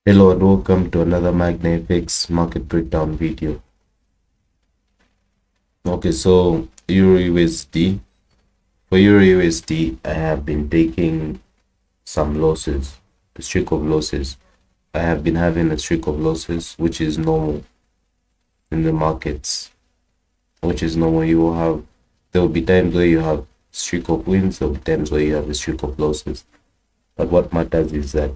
Hello and welcome to another MGFXI market breakdown video. Okay, so Euro USD. For Euro USD, I have been taking some losses, a streak of losses. I have been having a streak of losses, which is normal in the markets, which is normal. There will be times where you have streak of wins, there will be times where you have a streak of losses. But what matters is that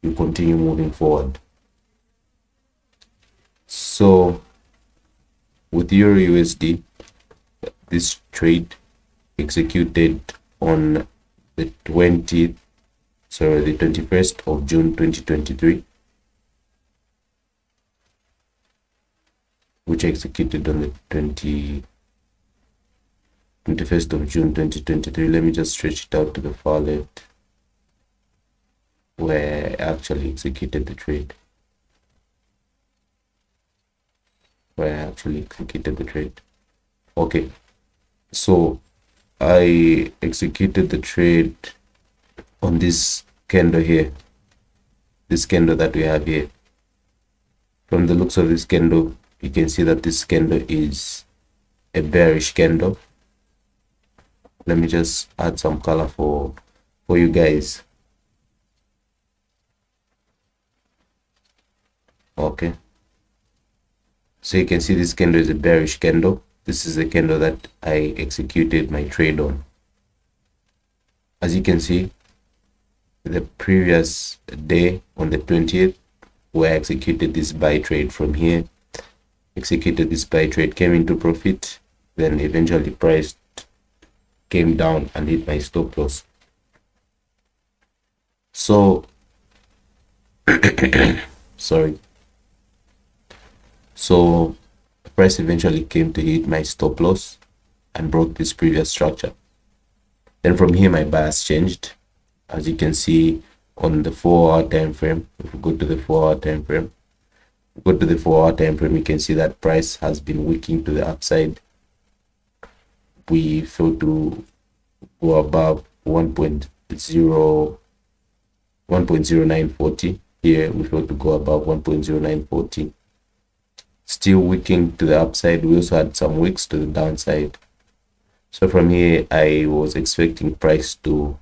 you continue moving forward. So with Euro USD, this trade executed on the 21st of June 2023, which executed on the 21st of June 2023. Let me just stretch it out to the far left where I actually executed the trade. Okay, so I executed the trade on this candle here, this candle that we have here. From the looks of this candle, you can see that this candle is a bearish candle. Let me just add some color for you guys. Okay, so you can see this candle is a bearish candle. This is the candle that I executed my trade on. As you can see, the previous day on the 20th, where I executed this buy trade from here, came into profit, then eventually price came down and hit my stop loss. So sorry. So the price eventually came to hit my stop loss and broke this previous structure. Then from here my bias changed, as you can see on the 4-hour time frame. If we go to the 4-hour time frame, you can see that price has been wicking to the upside. We failed to go above 1.0940. Here we failed to go above 1.0940. Still wicking to the upside. We also had some wicks to the downside. So from here I was expecting price to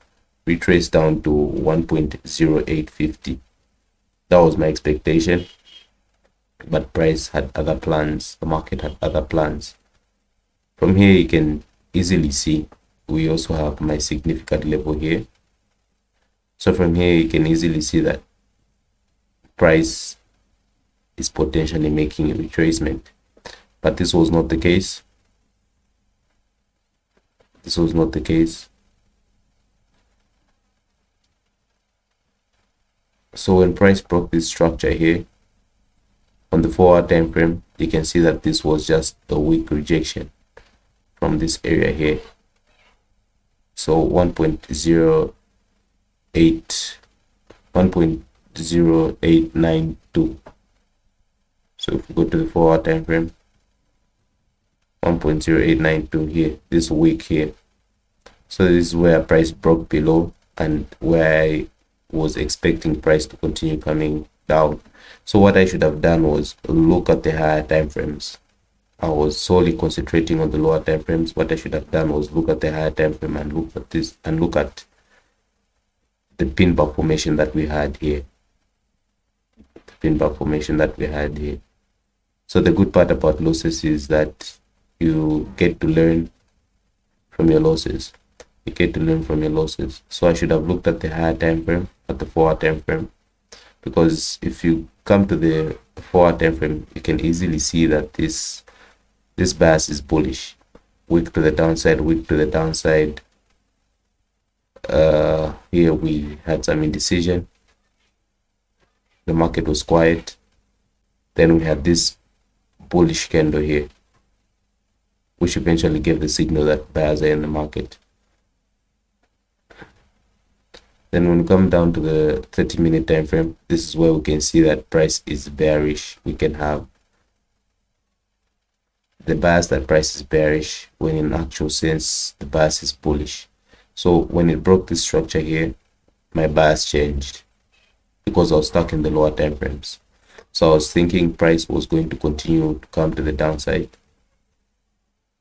retrace down to 1.0850. That was my expectation, but price had other plans. The market had other plans. From here you can easily see we also have my significant level here. So from here you can easily see that price is potentially making a retracement, but this was not the case. So when price broke this structure here on the 4-hour time frame, you can see that this was just a weak rejection from this area here. So 1.0892. So if we go to the 4-hour time frame, 1.0892 here, this week here. So this is where price broke below and where I was expecting price to continue coming down. So what I should have done was look at the higher time frames. I was solely concentrating on the lower time frames. What I should have done was look at the higher time frame and look at this and look at the pin bar formation that we had here. So the good part about losses is that you get to learn from your losses. So I should have looked at the higher time frame, at the 4-hour time frame, because if you come to the 4-hour time frame, you can easily see that this bias is bullish. Wick to the downside. Here we had some indecision. The market was quiet. Then we had this bullish candle here, which eventually gave the signal that buyers are in the market. Then when we come down to the 30-minute time frame, this is where we can see that price is bearish. We can have the bias that price is bearish, when in actual sense the bias is bullish. So when it broke this structure here, my bias changed. because I was stuck in the lower time frames. So I was thinking price was going to continue to come to the downside,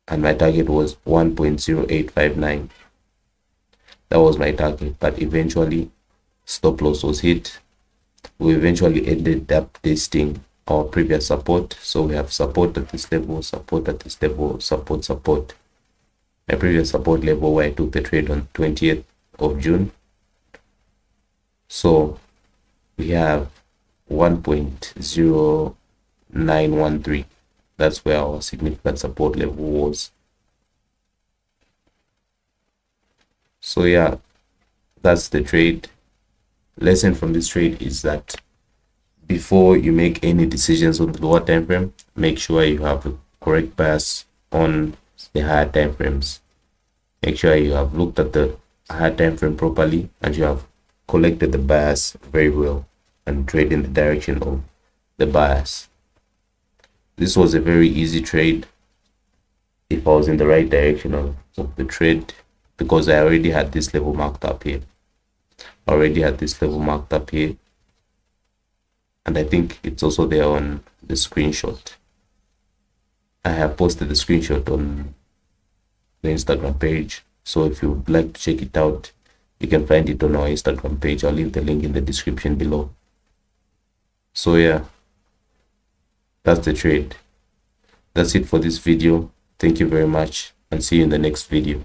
and my target was 1.0859. That was my target, but eventually stop loss was hit. We eventually ended up testing our previous support. So we have support at this level, support at this level, support. My previous support level where I took the trade on 20th of June. So we have 1.0913. That's where our significant support level was. So yeah, that's the trade. Lesson from this trade is that before you make any decisions on the lower time frame, make sure you have the correct bias on the higher time frames. Make sure you have looked at the higher time frame properly and you have collected the bias very well and trade in the direction of the bias. This was a very easy trade if I was in the right direction of the trade, because I already had this level marked up here. And I think it's also there on the screenshot. I have posted the screenshot on the Instagram page, so if you would like to check it out, you can find it on our Instagram page. I'll leave the link in the description below. So yeah, that's the trade. That's it for this video. Thank you very much, and see you in the next video.